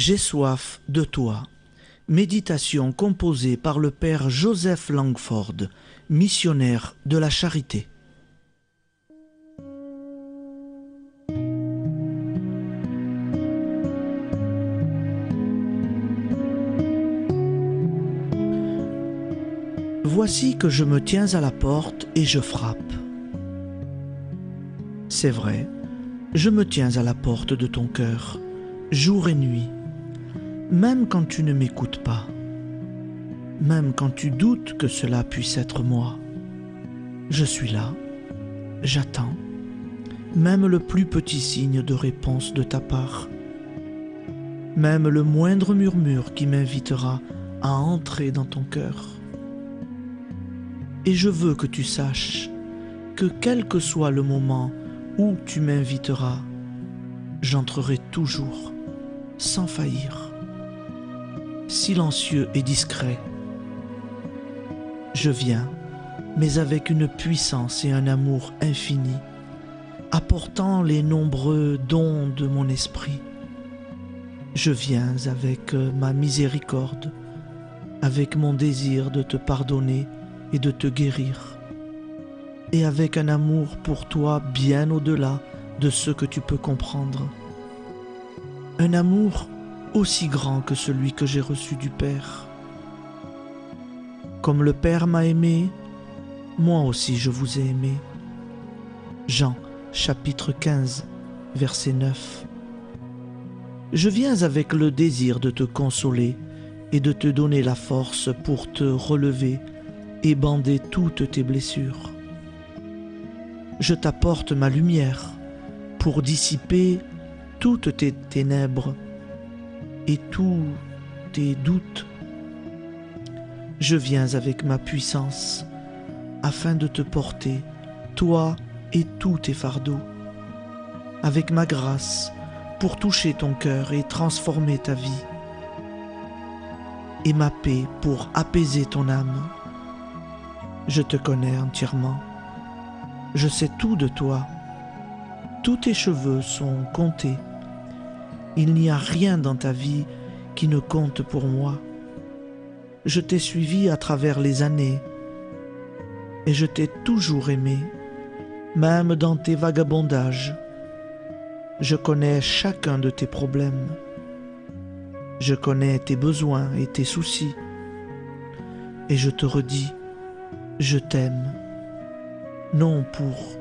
J'ai soif de toi. Méditation composée par le père Joseph Langford, missionnaire de la Charité. Voici que je me tiens à la porte et je frappe. C'est vrai, je me tiens à la porte de ton cœur, jour et nuit, même quand tu ne m'écoutes pas, même quand tu doutes que cela puisse être moi. Je suis là, j'attends, même le plus petit signe de réponse de ta part, même le moindre murmure qui m'invitera à entrer dans ton cœur. Et je veux que tu saches que quel que soit le moment où tu m'inviteras, j'entrerai toujours, sans faillir, silencieux et discret. Je viens, mais avec une puissance et un amour infini, apportant les nombreux dons de mon esprit. Je viens avec ma miséricorde, avec mon désir de te pardonner et de te guérir, et avec un amour pour toi bien au-delà de ce que tu peux comprendre. Un amour aussi grand que celui que j'ai reçu du Père. Comme le Père m'a aimé, moi aussi je vous ai aimé. Jean, chapitre 15, verset 9. Je viens avec le désir de te consoler et de te donner la force pour te relever et bander toutes tes blessures. Je t'apporte ma lumière pour dissiper toutes tes ténèbres et tous tes doutes. Je viens avec ma puissance afin de te porter, toi et tous tes fardeaux, avec ma grâce pour toucher ton cœur et transformer ta vie, et ma paix pour apaiser ton âme. Je te connais entièrement. Je sais tout de toi. Tous tes cheveux sont comptés. Il n'y a rien dans ta vie qui ne compte pour moi. Je t'ai suivi à travers les années et je t'ai toujours aimé, même dans tes vagabondages. Je connais chacun de tes problèmes. Je connais tes besoins et tes soucis. Et je te redis, je t'aime, non pour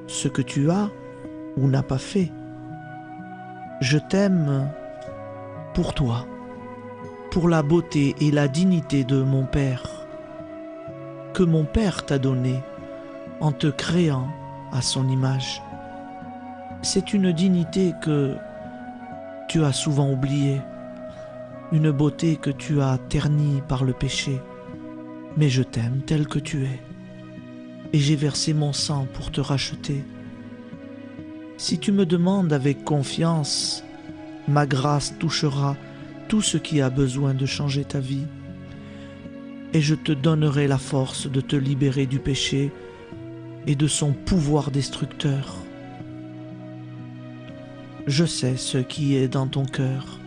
ce que tu as ou n'as pas fait. Je t'aime pour toi, pour la beauté et la dignité de mon Père, que mon Père t'a donné en te créant à son image. C'est une dignité que tu as souvent oubliée, une beauté que tu as ternie par le péché. Mais je t'aime tel que tu es, et j'ai versé mon sang pour te racheter. Si tu me demandes avec confiance, ma grâce touchera tout ce qui a besoin de changer ta vie, et je te donnerai la force de te libérer du péché et de son pouvoir destructeur. Je sais ce qui est dans ton cœur.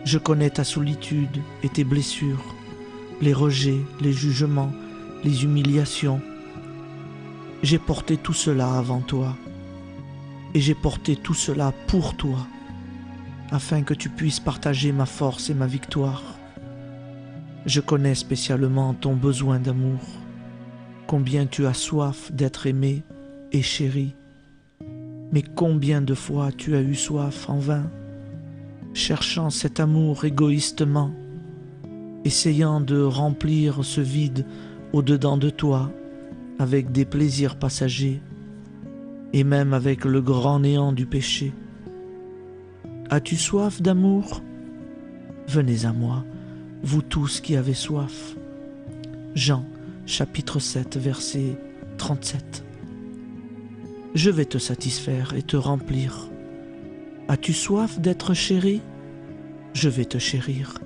Je connais ta solitude et tes blessures, les rejets, les jugements, les humiliations. J'ai porté tout cela avant toi, et j'ai porté tout cela pour toi, afin que tu puisses partager ma force et ma victoire. Je connais spécialement ton besoin d'amour, combien tu as soif d'être aimé et chéri, mais combien de fois tu as eu soif en vain, cherchant cet amour égoïstement, essayant de remplir ce vide au-dedans de toi avec des plaisirs passagers et même avec le grand néant du péché. As-tu soif d'amour? Venez à moi, vous tous qui avez soif. Jean, chapitre 7, verset 37. Je vais te satisfaire et te remplir. As-tu soif d'être chéri? Je vais te chérir,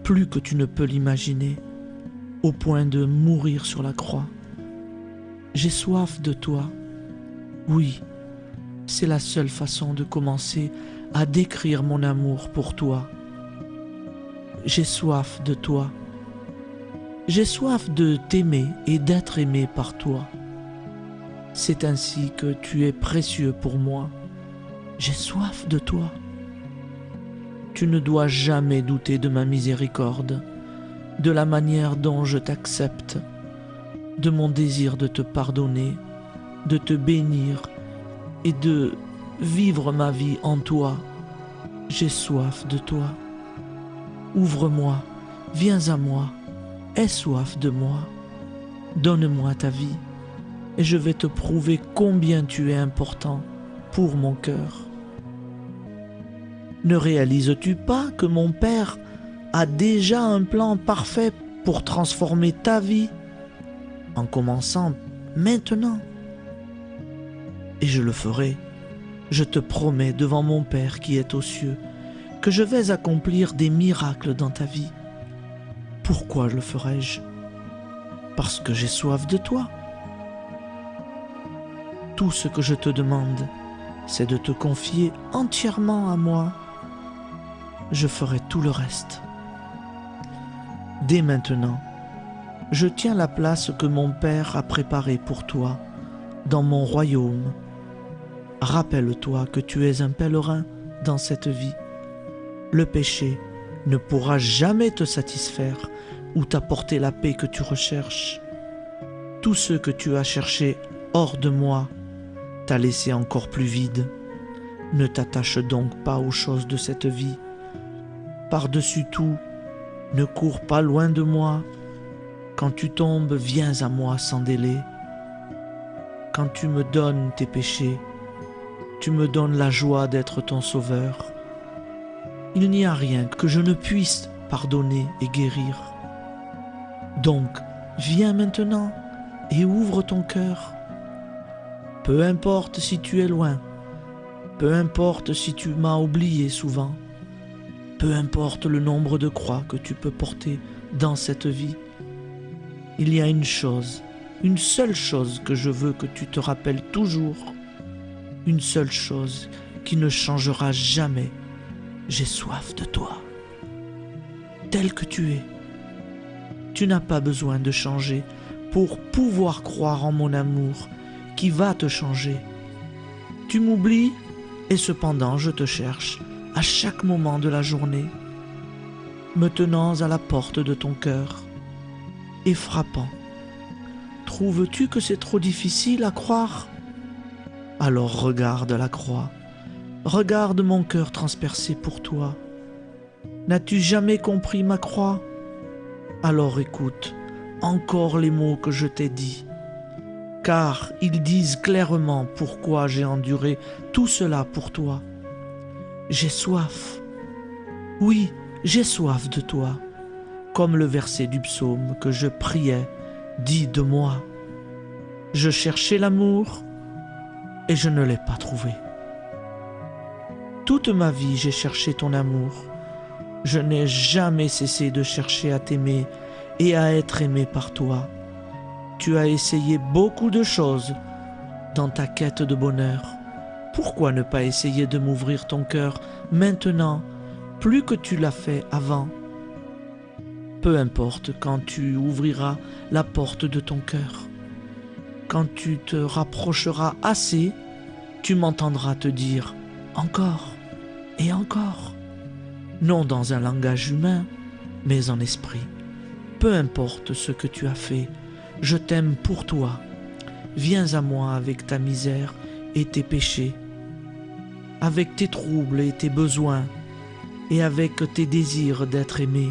plus que tu ne peux l'imaginer, au point de mourir sur la croix. J'ai soif de toi. Oui, c'est la seule façon de commencer à décrire mon amour pour toi j'ai soif de toi. J'ai soif de t'aimer et d'être aimé par toi. C'est ainsi que tu es précieux pour moi. J'ai soif de toi. Tu ne dois jamais douter de ma miséricorde, de la manière dont je t'accepte, de mon désir de te pardonner, de te bénir et de vivre ma vie en toi. J'ai soif de toi. Ouvre-moi, viens à moi, aie soif de moi. Donne-moi ta vie et je vais te prouver combien tu es important pour mon cœur. Ne réalises-tu pas que mon Père a déjà un plan parfait pour transformer ta vie, en commençant maintenant? Et je le ferai. Je te promets devant mon Père qui est aux cieux que je vais accomplir des miracles dans ta vie. Pourquoi le ferai-je? Parce que j'ai soif de toi. Tout ce que je te demande, c'est de te confier entièrement à moi. Je ferai tout le reste. Dès maintenant, je tiens la place que mon Père a préparée pour toi dans mon royaume. Rappelle-toi que tu es un pèlerin dans cette vie. Le péché ne pourra jamais te satisfaire ou t'apporter la paix que tu recherches. Tout ce que tu as cherché hors de moi t'a laissé encore plus vide. Ne t'attache donc pas aux choses de cette vie. Par-dessus tout, ne cours pas loin de moi. Quand tu tombes, viens à moi sans délai. Quand tu me donnes tes péchés, tu me donnes la joie d'être ton sauveur. Il n'y a rien que je ne puisse pardonner et guérir. Donc, viens maintenant et ouvre ton cœur. Peu importe si tu es loin, peu importe si tu m'as oublié souvent, peu importe le nombre de croix que tu peux porter dans cette vie, il y a une chose, une seule chose que je veux que tu te rappelles toujours, une seule chose qui ne changera jamais. J'ai soif de toi, tel que tu es. Tu n'as pas besoin de changer pour pouvoir croire en mon amour qui va te changer. Tu m'oublies et cependant je te cherche à chaque moment de la journée, me tenant à la porte de ton cœur et frappant. Trouves-tu que c'est trop difficile à croire? Alors regarde la croix, regarde mon cœur transpercé pour toi. N'as-tu jamais compris ma croix? Alors écoute encore les mots que je t'ai dit, car ils disent clairement pourquoi j'ai enduré tout cela pour toi. J'ai soif, oui, j'ai soif de toi, comme le verset du psaume que je priais dit de moi. Je cherchais l'amour et je ne l'ai pas trouvé. Toute ma vie, j'ai cherché ton amour. Je n'ai jamais cessé de chercher à t'aimer et à être aimé par toi. Tu as essayé beaucoup de choses dans ta quête de bonheur. Pourquoi ne pas essayer de m'ouvrir ton cœur maintenant, plus que tu l'as fait avant? Peu importe quand tu ouvriras la porte de ton cœur. Quand tu te rapprocheras assez, tu m'entendras te dire « encore et encore », non dans un langage humain, mais en esprit. Peu importe ce que tu as fait, je t'aime pour toi. Viens à moi avec ta misère et tes péchés, avec tes troubles et tes besoins, et avec tes désirs d'être aimé.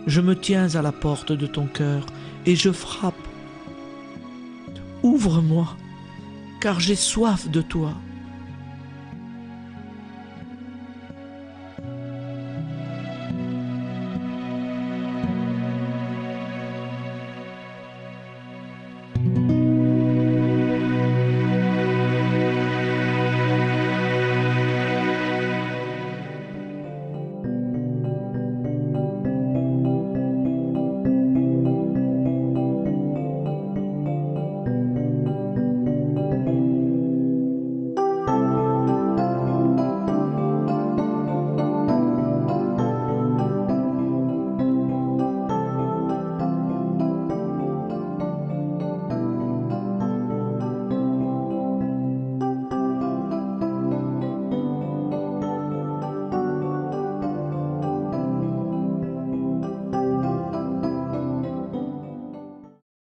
Je me tiens à la porte de ton cœur et je frappe. Ouvre-moi, car j'ai soif de toi.